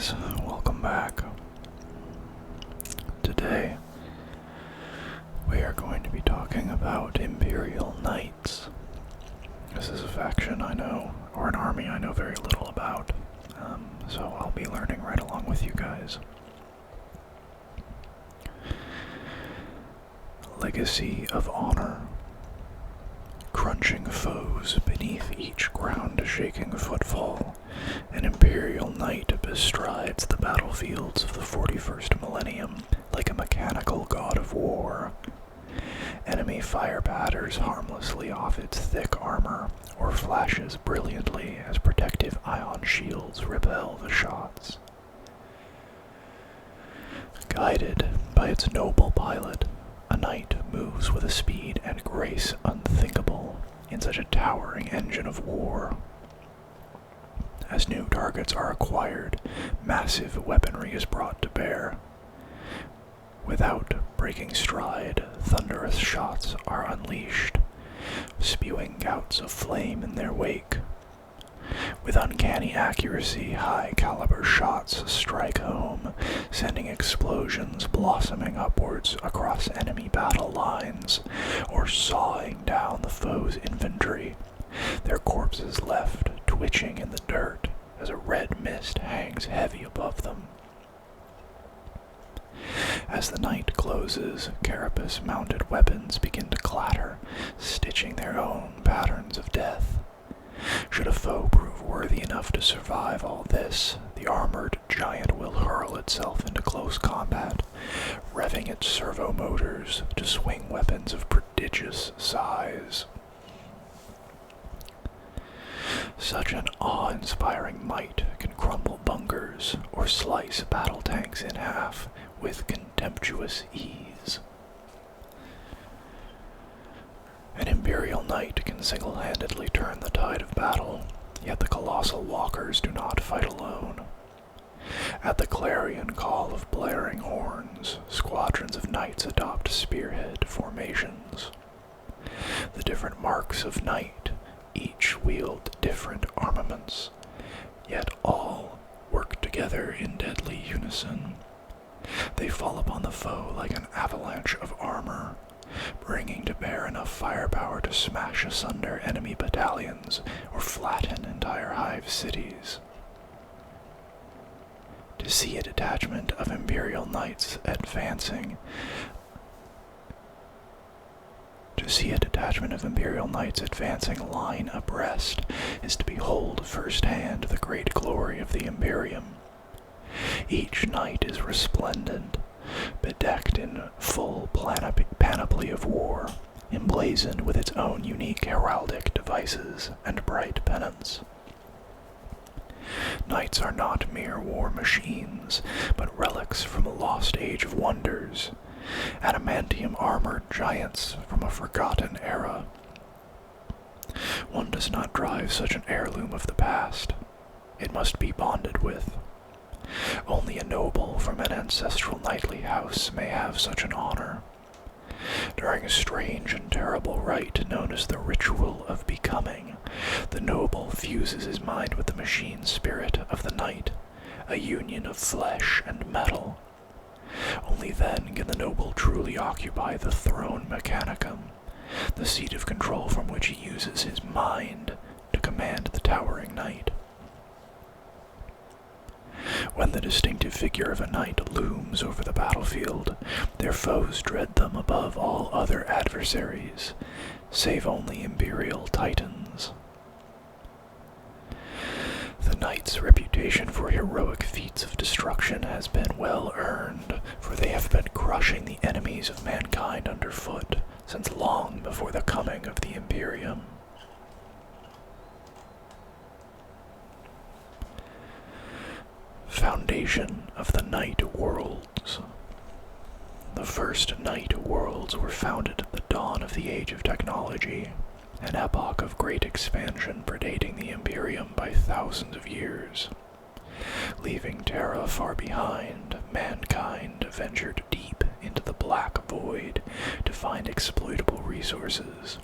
guys, welcome back. Today, we are going to be talking about Imperial Knights. This is a faction I know, or an army I know very little about, so I'll be learning right along with you guys. Legacy of Honor. Crunching foes beneath each ground-shaking footfall, an Imperial Knight bestrides the battlefields of the 41st millennium like a mechanical god of war. Enemy fire patters harmlessly off its thick armor, or flashes brilliantly as protective ion shields repel the shots. Guided by its noble pilot, a knight moves with a speed and grace unthinkable in such a towering engine of war. As new targets are acquired, massive weaponry is brought to bear. Without breaking stride, thunderous shots are unleashed, spewing gouts of flame in their wake. With uncanny accuracy, high-caliber shots strike home, sending explosions blossoming upwards across enemy battle lines, or sawing down the foe's infantry, their corpses left twitching in the dirt as a red mist hangs heavy above them. As the night closes, carapace-mounted weapons begin to clatter, stitching their own patterns of death. Should a foe prove worthy enough to survive all this, the armored giant will hurl itself into close combat, revving its servo motors to swing weapons of prodigious size. Such an awe-inspiring might can crumble bunkers or slice battle tanks in half with contemptuous ease. An Imperial Knight can single-handedly turn the tide of battle, yet the colossal walkers do not fight alone. At the clarion call of blaring horns, squadrons of knights adopt spearhead formations. The different marks of knight each wield different armaments, yet all work together in deadly unison. They fall upon the foe like an avalanche of armor, bringing to bear enough firepower to smash asunder enemy battalions or flatten entire hive cities. To see a detachment of Imperial Knights advancing line abreast is to behold firsthand the great glory of the Imperium. Each knight is resplendent, bedecked in full panoply of war, emblazoned with its own unique heraldic devices and bright pennants. Knights are not mere war machines, but relics from a lost age of wonders, adamantium-armored giants from a forgotten era. One does not drive such an heirloom of the past. It must be bonded with. Only a noble from an ancestral knightly house may have such an honor. During a strange and terrible rite known as the Ritual of Becoming, the noble fuses his mind with the machine spirit of the knight, a union of flesh and metal. Only then can the noble truly occupy the throne mechanicum, the seat of control from which he uses his mind to command the towering knight. When the distinctive figure of a knight looms over the battlefield, their foes dread them above all other adversaries, save only Imperial Titans. The knight's reputation for heroic feats of destruction has been well earned, for they have been crushing the enemies of mankind underfoot since long before the coming of the Imperium. Foundation of the Night Worlds. The first Night Worlds were founded at the dawn of the Age of Technology, an epoch of great expansion predating the Imperium by thousands of years. Leaving Terra far behind, mankind ventured deep into the black void to find exploitable resources,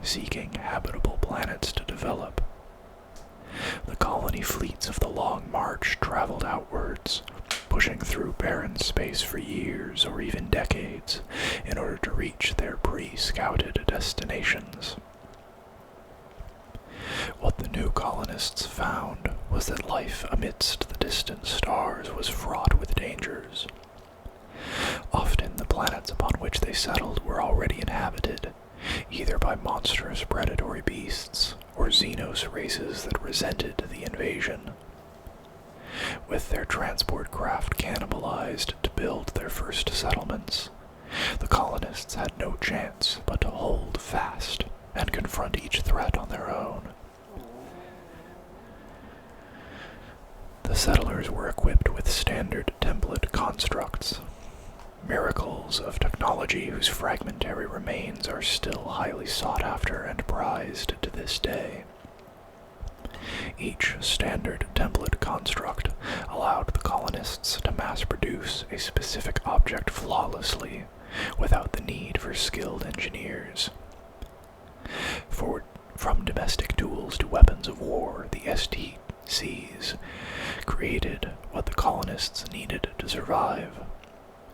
seeking habitable planets to develop. The colony tiny fleets of the Long March traveled outwards, pushing through barren space for years or even decades in order to reach their pre-scouted destinations. What the new colonists found was that life amidst the distant stars was fraught with dangers. Often the planets upon which they settled were already inhabited, either by monstrous predatory beasts or xenos races that resented the invasion. With their transport craft cannibalized to build their first settlements, the colonists had no chance but to hold fast and confront each threat on their own. The settlers were equipped with standard template constructs, miracles of technology whose fragmentary remains are still highly sought after and prized to this day. Each standard template construct allowed the colonists to mass-produce a specific object flawlessly, without the need for skilled engineers. From domestic tools to weapons of war, the STCs created what the colonists needed to survive.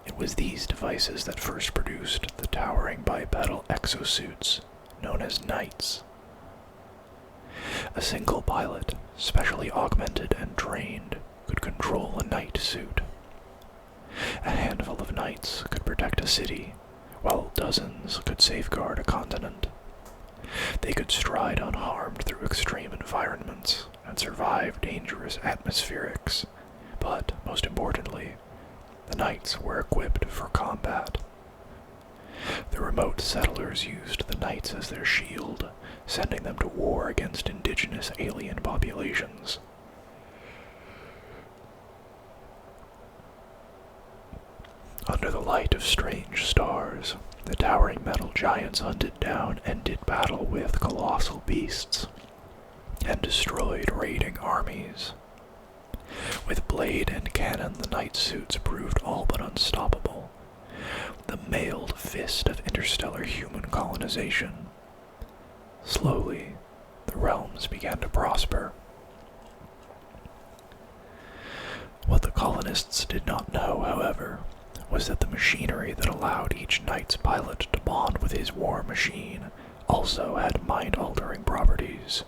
It was these devices that first produced the towering bipedal exosuits known as Knights. A single pilot, specially augmented and trained, could control a Knight suit. A handful of Knights could protect a city, while dozens could safeguard a continent. They could stride unharmed through extreme environments and survive dangerous atmospherics, but, most importantly, the Knights were equipped for combat. The remote settlers used the Knights as their shield, sending them to war against indigenous alien populations. Under the light of strange stars, the towering metal giants hunted down and did battle with colossal beasts, and destroyed raiding armies. With blade and cannon, the Knight suits proved all but unstoppable, the mailed fist of interstellar human colonization. Slowly, the realms began to prosper. What the colonists did not know, however, was that the machinery that allowed each Knight's pilot to bond with his war machine also had mind-altering properties.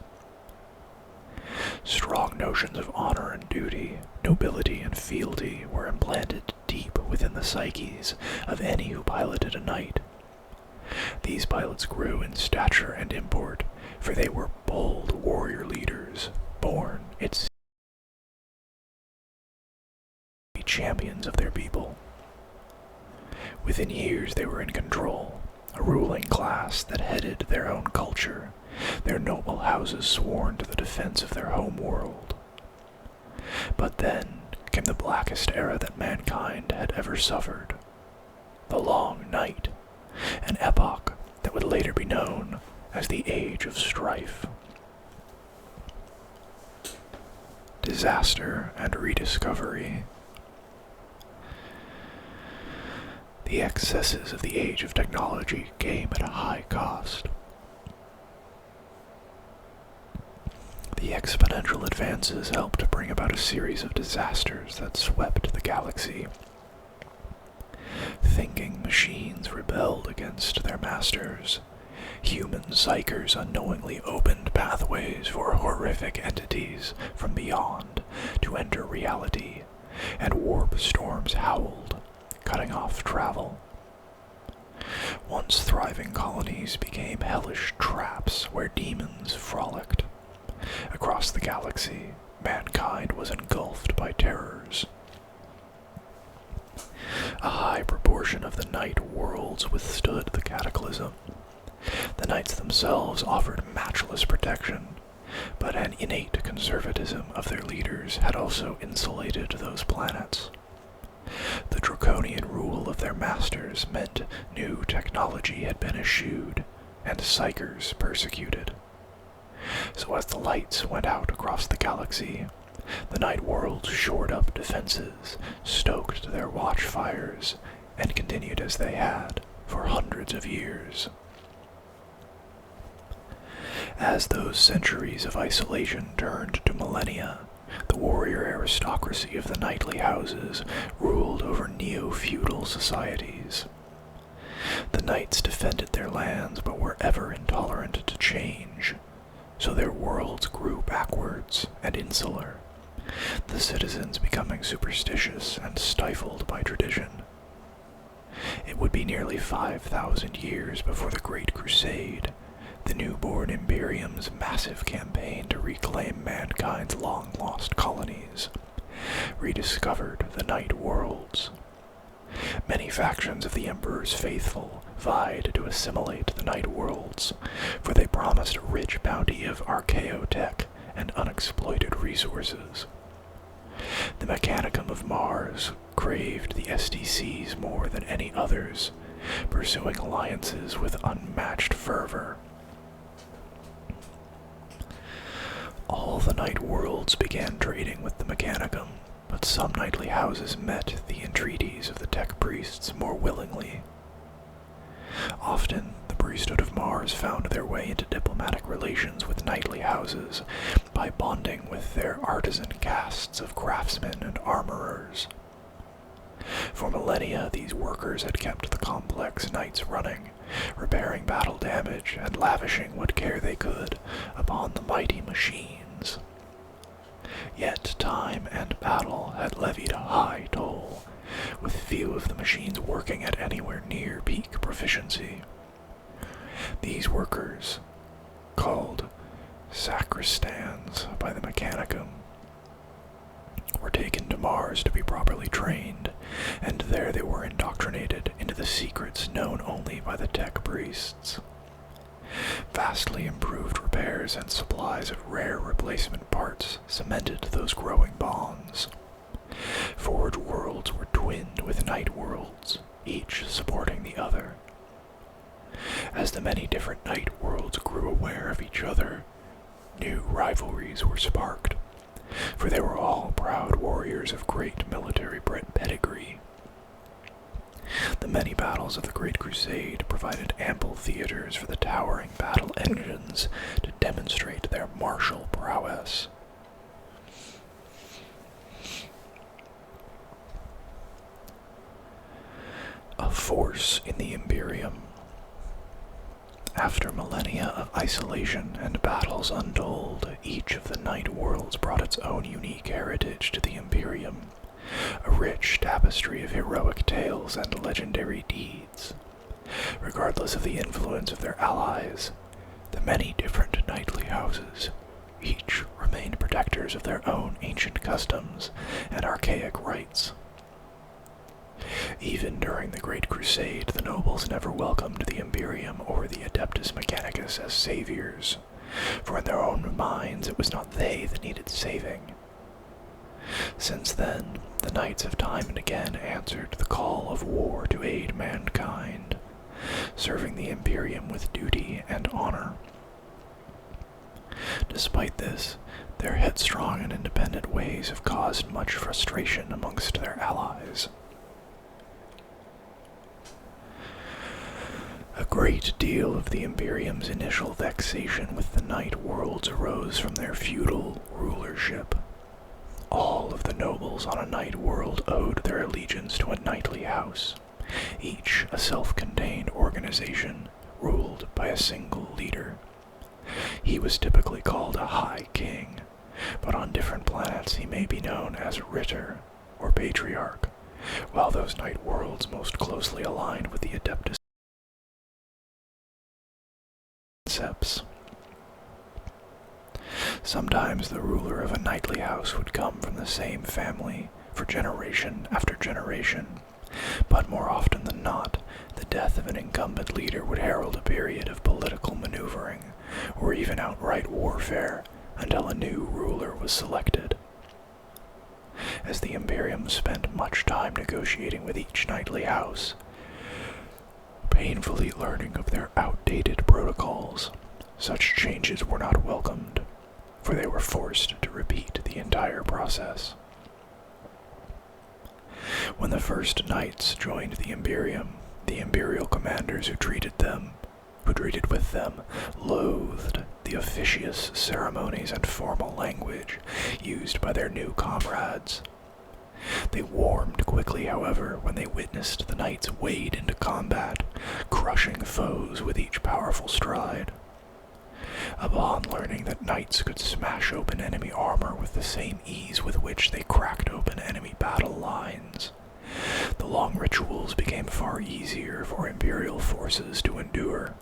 Strong notions of honor and duty, nobility and fealty were implanted deep within the psyches of any who piloted a Knight. These pilots grew in stature and import, for they were bold warrior leaders, born, it seemed, to be champions of their people. Within years they were in control, a ruling class that headed their own culture, their noble houses sworn to the defense of their home world. But then came the blackest era that mankind had ever suffered, the Long Night, an epoch that would later be known as the Age of Strife. Disaster and rediscovery. The excesses of the age of technology came at a high cost. The exponential advances helped to bring about a series of disasters that swept the galaxy. Thinking machines rebelled against their masters. Human psychers unknowingly opened pathways for horrific entities from beyond to enter reality, and warp storms howled, cutting off travel. Once thriving colonies became hellish traps where demons frolicked. Across the galaxy, mankind was engulfed by terrors. A high proportion of the Knight worlds withstood the cataclysm. The Knights themselves offered matchless protection, but an innate conservatism of their leaders had also insulated those planets. The draconian rule of their masters meant new technology had been eschewed, and psychers persecuted. So as the lights went out across the galaxy, the Knight worlds shored up defenses, stoked their watchfires, and continued as they had for hundreds of years. As those centuries of isolation turned to millennia, The warrior aristocracy of the knightly houses ruled over neo-feudal societies. The knights defended their lands but were ever intolerant to change, so their worlds grew backwards and insular, the citizens becoming superstitious and stifled by tradition. It would be nearly 5,000 years before the Great Crusade, the newborn Imperium's massive campaign to reclaim mankind's long-lost colonies, rediscovered the Night Worlds. Many factions of the Emperor's faithful vied to assimilate the Night Worlds, for they promised a rich bounty of archaeotech and unexploited resources. The Mechanicum of Mars craved the SDCs more than any others, pursuing alliances with unmatched fervor. All the Night Worlds began trading with the Mechanicum, but some knightly houses met the entreaties of the tech priests more willingly. Often, the priesthood of Mars found their way into diplomatic relations with knightly houses by bonding with their artisan castes of craftsmen and armorers. For millennia, these workers had kept the complex knights running, repairing battle damage and lavishing what care they could upon the mighty machines. Yet time and battle had levied a high toll, with few of the machines working at anywhere near peak proficiency. These workers, called sacristans by the Mechanicum, were taken to Mars to be properly trained, and there they were indoctrinated into the secrets known only by the tech priests. Vastly improved repairs and supplies of rare replacement parts cemented those growing bonds. Forge worlds were twinned with night worlds, each supporting the other. As the many different night worlds grew aware of each other, new rivalries were sparked, for they were all proud warriors of great military pedigree. The many battles of the Great Crusade provided ample theaters for the towering battle engines to demonstrate their martial prowess. A force in the Imperium. After millennia of isolation and battles untold, each of the Night Worlds brought its own unique heritage to the Imperium, a rich tapestry of heroic tales and legendary deeds. Regardless of the influence of their allies, the many different knightly houses each remained protectors of their own ancient customs and archaic rites. Even during the Great Crusade, the nobles never welcomed the Imperium or the Adeptus Mechanicus as saviors, for in their own minds it was not they that needed saving. Since then, the knights have time and again answered the call of war to aid mankind, serving the Imperium with duty and honor. Despite this, their headstrong and independent ways have caused much frustration amongst their allies. A great deal of the Imperium's initial vexation with the Night Worlds arose from their feudal rulership. All of the nobles on a Night World owed their allegiance to a knightly house, each a self-contained organization ruled by a single leader. He was typically called a High King, but on different planets he may be known as Ritter or Patriarch, while those Night Worlds most closely aligned with the Adeptus concepts. Sometimes the ruler of a knightly house would come from the same family for generation after generation, but more often than not, the death of an incumbent leader would herald a period of political maneuvering, or even outright warfare, until a new ruler was selected. As the Imperium spent much time negotiating with each knightly house, painfully learning of their outdated protocols, such changes were not welcomed, for they were forced to repeat the entire process. When the first knights joined the Imperium, the Imperial commanders who treated with them, loathed the officious ceremonies and formal language used confused by their new comrades. They warmed quickly, however, when they witnessed the knights wade into combat, crushing foes with each powerful stride. Upon learning that knights could smash open enemy armor with the same ease with which they cracked open enemy battle lines, the long rituals became far easier for Imperial forces to endure.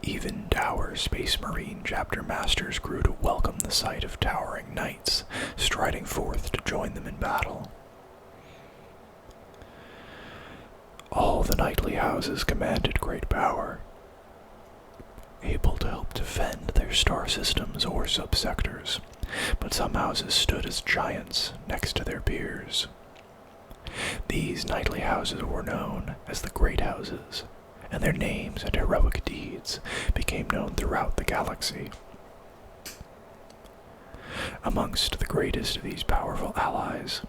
Even dour Space Marine chapter masters grew to welcome the sight of towering knights striding forth to join them in battle. All the knightly houses commanded great power, able to help defend their star systems or subsectors, but some houses stood as giants next to their peers. These knightly houses were known as the Great Houses, and their names and heroic deeds became known throughout the galaxy. Amongst the greatest of these powerful allies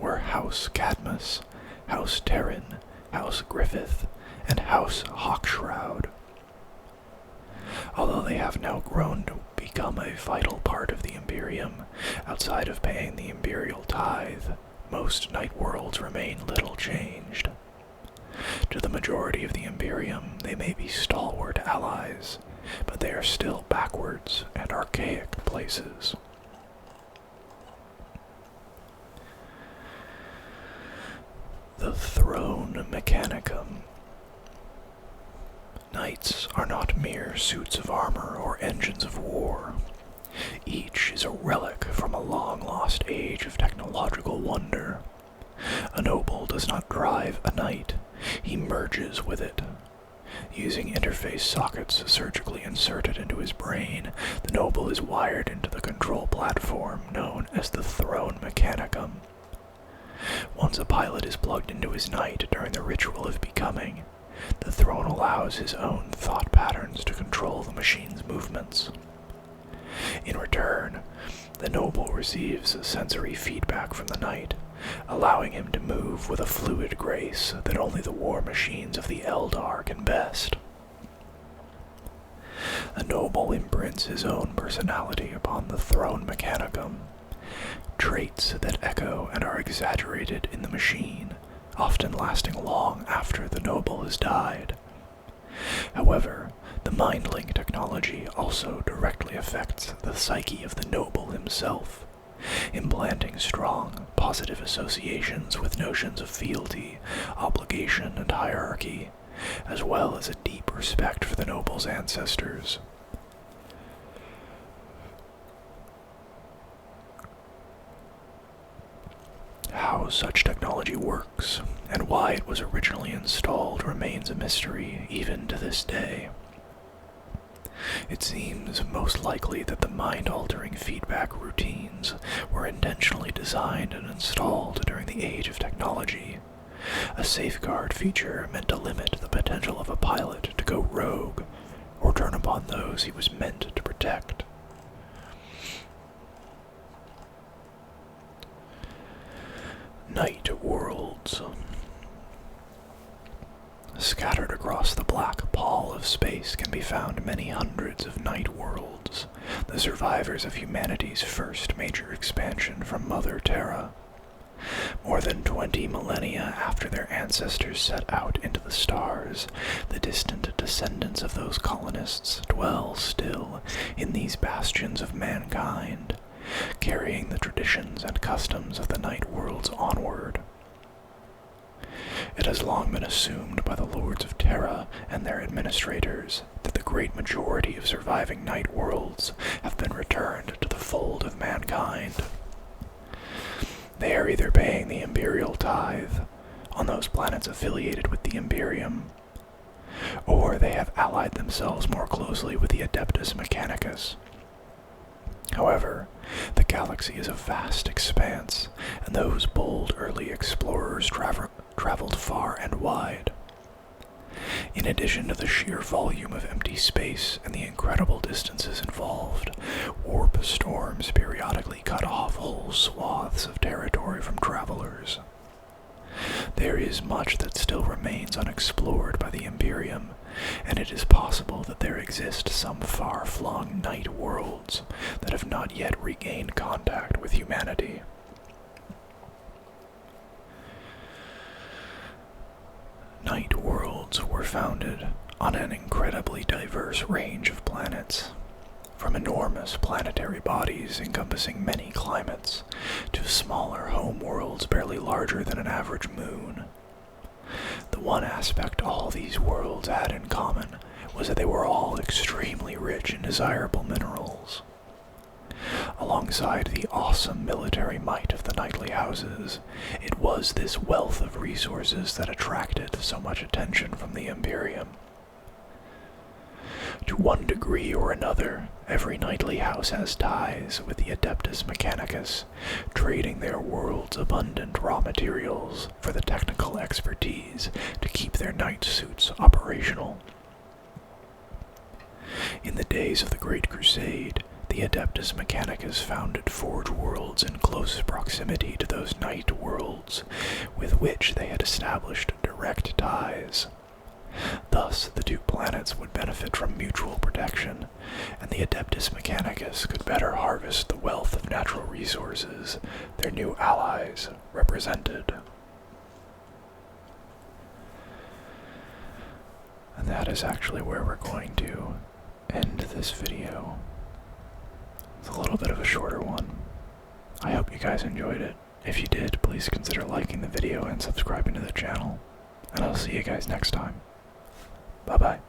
were House Cadmus, House Terran, House Griffith, and House Hawkshroud. Although they have now grown to become a vital part of the Imperium, outside of paying the Imperial tithe, most Night Worlds remain little changed. To the majority of the Imperium, they may be stalwart allies, but they are still backwards and archaic places. The Throne Mechanicum. Knights are not mere suits of armor or engines of war. Each is a relic from a long-lost age of technological wonder. A noble does not drive a knight, he merges with it. Using interface sockets surgically inserted into his brain, the noble is wired into the control platform known as the Throne Mechanicum. Once a pilot is plugged into his knight during the ritual of becoming, the throne allows his own thought patterns to control the machine's movements. In return, the noble receives sensory feedback from the knight, allowing him to move with a fluid grace that only the war machines of the Eldar can best. The noble imprints his own personality upon the Throne Mechanicum, traits that echo and are exaggerated in the machine, often lasting long after the noble has died. However, the mind-link technology also directly affects the psyche of the noble himself, implanting strong, positive associations with notions of fealty, obligation, and hierarchy, as well as a deep respect for the noble's ancestors. How such technology works, and why it was originally installed, remains a mystery even to this day. It seems most likely that the mind-altering feedback routines were intentionally designed and installed during the Age of Technology, a safeguard feature meant to limit the potential of a pilot to go rogue or turn upon those he was meant to protect. Night Worlds. Scattered across the black pall of space can be found many hundreds of night worlds, the survivors of humanity's first major expansion from Mother Terra. More than 20 millennia after their ancestors set out into the stars, the distant descendants of those colonists dwell still in these bastions of mankind, carrying the traditions and customs of the night worlds onward. It has long been assumed by the Lords of Terra and their administrators that the great majority of surviving night worlds have been returned to the fold of mankind. They are either paying the Imperial tithe on those planets affiliated with the Imperium, or they have allied themselves more closely with the Adeptus Mechanicus. However, the galaxy is a vast expanse, and those bold early explorers traveled far and wide. In addition to the sheer volume of empty space and the incredible distances involved, warp storms periodically cut off whole swaths of territory from travelers. There is much that still remains unexplored by the Imperium, and it is possible that there exist some far-flung night worlds that have not yet regained contact with humanity. Night worlds were founded on an incredibly diverse range of planets, from enormous planetary bodies encompassing many climates to smaller home worlds barely larger than an average moon. The one aspect all these worlds had in common was that they were all extremely rich in desirable minerals. Alongside the awesome military might of the knightly houses, it was this wealth of resources that attracted so much attention from the Imperium. To one degree or another, every knightly house has ties with the Adeptus Mechanicus, trading their world's abundant raw materials for the technical expertise to keep their knight suits operational. In the days of the Great Crusade, the Adeptus Mechanicus founded forge worlds in close proximity to those knight worlds with which they had established direct ties. Thus, the two planets would benefit from mutual protection, and the Adeptus Mechanicus could better harvest the wealth of natural resources their new allies represented. And that is actually where we're going to end this video. It's a little bit of a shorter one. I hope you guys enjoyed it. If you did, please consider liking the video and subscribing to the channel. And I'll see you guys next time. Bye-bye.